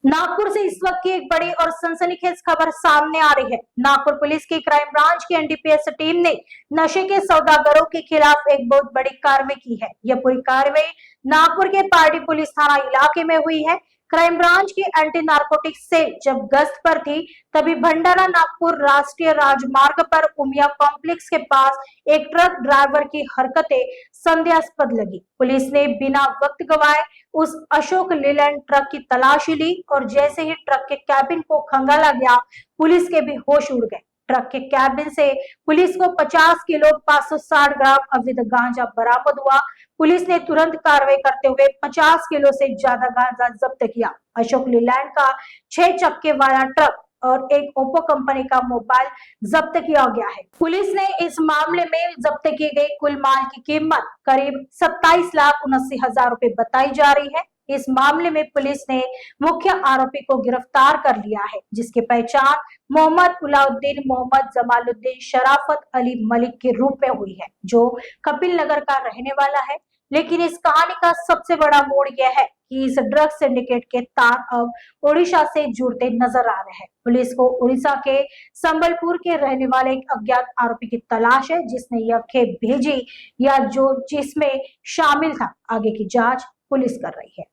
नागपुर से इस वक्त की एक बड़ी और सनसनीखेज खबर सामने आ रही है। नागपुर पुलिस की क्राइम ब्रांच की एनडीपीएस टीम ने नशे के सौदागरों के खिलाफ एक बहुत बड़ी कार्रवाई की है। यह पूरी कार्रवाई नागपुर के पार्टी पुलिस थाना इलाके में हुई है। क्राइम ब्रांच की एंटी नारकोटिक्स सेल जब गश्त पर थी, तभी भंडारा नागपुर राष्ट्रीय राजमार्ग पर उमिया कॉम्प्लेक्स के पास एक ट्रक ड्राइवर की हरकतें संदेहास्पद लगी। पुलिस ने बिना वक्त गवाए उस अशोक लीलैंड ट्रक की तलाशी ली और जैसे ही ट्रक के कैबिन को खंगाला गया, पुलिस के भी होश उड़ गए। ट्रक के कैबिन से पुलिस को 50 किलो 560 ग्राम अवैध गांजा बरामद हुआ। पुलिस ने तुरंत कार्रवाई करते हुए 50 किलो से ज्यादा गांजा जब्त किया। अशोक लीलैंड का 6 चक्के वाला ट्रक और एक ओप्पो कंपनी का मोबाइल जब्त किया गया है। पुलिस ने इस मामले में जब्त की गई कुल माल की कीमत करीब 27,79,000 रुपए बताई जा रही है। इस मामले में पुलिस ने मुख्य आरोपी को गिरफ्तार कर लिया है, जिसकी पहचान मोहम्मद उलाउद्दीन मोहम्मद जमालुद्दीन शराफत अली मलिक के रूप में हुई है, जो कपिल नगर का रहने वाला है। लेकिन इस कहानी का सबसे बड़ा मोड़ यह है कि इस ड्रग सिंडिकेट के तार अब ओडिशा से जुड़ते नजर आ रहे हैं। पुलिस को उड़ीसा के संबलपुर के रहने वाले एक अज्ञात आरोपी की तलाश है, जिसने यह खेप भेजी या जो जिसमें शामिल था। आगे की जांच पुलिस कर रही है।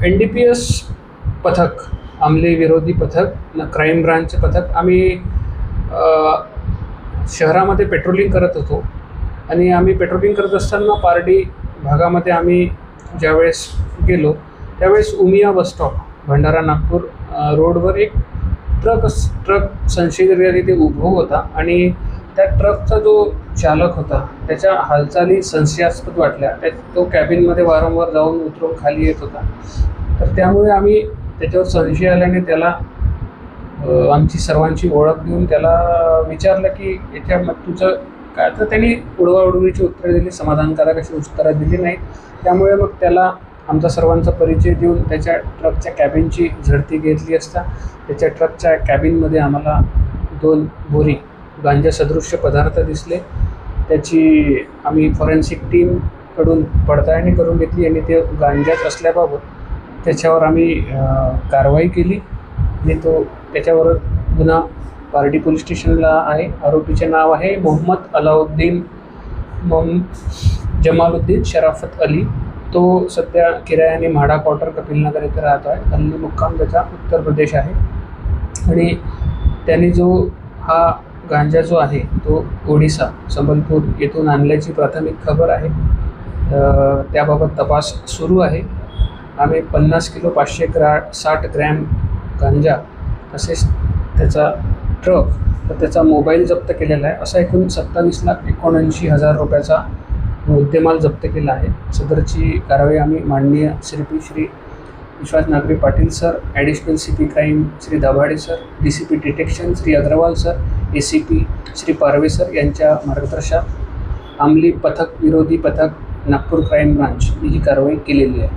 एनडीपीएस पथक, अंमली विरोधी पथक, क्राईम ब्रांचचे पथक आम्ही शहरामध्ये पेट्रोलिंग करत होतो आणि आम्ही पेट्रोलिंग करत असताना पारडी भागामध्ये आम्ही ज्यावेळेस गेलो त्यावेळेस उमिया बस स्टॉप भंडारा नागपूर रोडवर एक ट्रक संशयित तिथे उभं होता आणि त्या ट्रकचा जो चालक होता त्याच्या हालचाली संशयास्पद वाटल्या। तो कॅबिनमध्ये वारंवार जाऊन उतरून खाली येत होता, तर त्यामुळे आम्ही त्याच्यावर संशय आल्याने त्याला आमची सर्वांची ओळख देऊन त्याला विचारलं की याच्यामध्ये तुझं काय। तर त्यांनी उडवाउडवीची उत्तरं दिली, समाधानकारक अशी उत्तरं दिली नाही। त्यामुळे मग त्याला आमचा सर्वांचा परिचय देऊन त्याच्या ट्रकच्या कॅबिनची झडती घेतली असता त्याच्या ट्रकच्या कॅबिनमध्ये आम्हाला 2 बोरी गांजा सदृश्य पदार्थ दिसले। त्याची आम्ही फॉरेन्सिक टीमकडून पडताळणी करून घेतली आणि ते गांजाच असल्याबाबत त्याच्यावर आम्ही कारवाई केली आणि त्याच्यावर गुन्हा पारडी पोलीस स्टेशनला आहे। आरोपीचे नाव आहे मोहम्मद अलाउद्दीन जमालुद्दीन शराफत अली। तो सध्या किरायाने म्हाडा क्वार्टर कपिलनगर येथे राहतो आहे। हल्ली मुक्काम त्याचा उत्तर प्रदेश आहे आणि त्यांनी जो हा गांजा जो आहे तो ओडिसा संबलपूर येथून आणल्याची प्राथमिक खबर आहे। त्याबाबत तपास सुरू आहे। आम्ही 50 किलो 560 ग्रॅम गांजा तसेच त्याचा ट्रक तर त्याचा मोबाईल जप्त केलेला आहे। असा एकूण 27,79,000 रुपयाचा मुद्देमाल जप्त केला आहे। सदरची कारवाई आम्ही माननीय Shri Vishwas Nagari Patil sir, additional CP crime Shri Dabhade sir, DCP detection Shri Agarwal sir, ACP Shri Parve sir यांच्या मार्गदर्शनात अंमली पथक विरोधी पथक नागपूर क्राईम ब्रांच ही कारवाई केलेली आहे।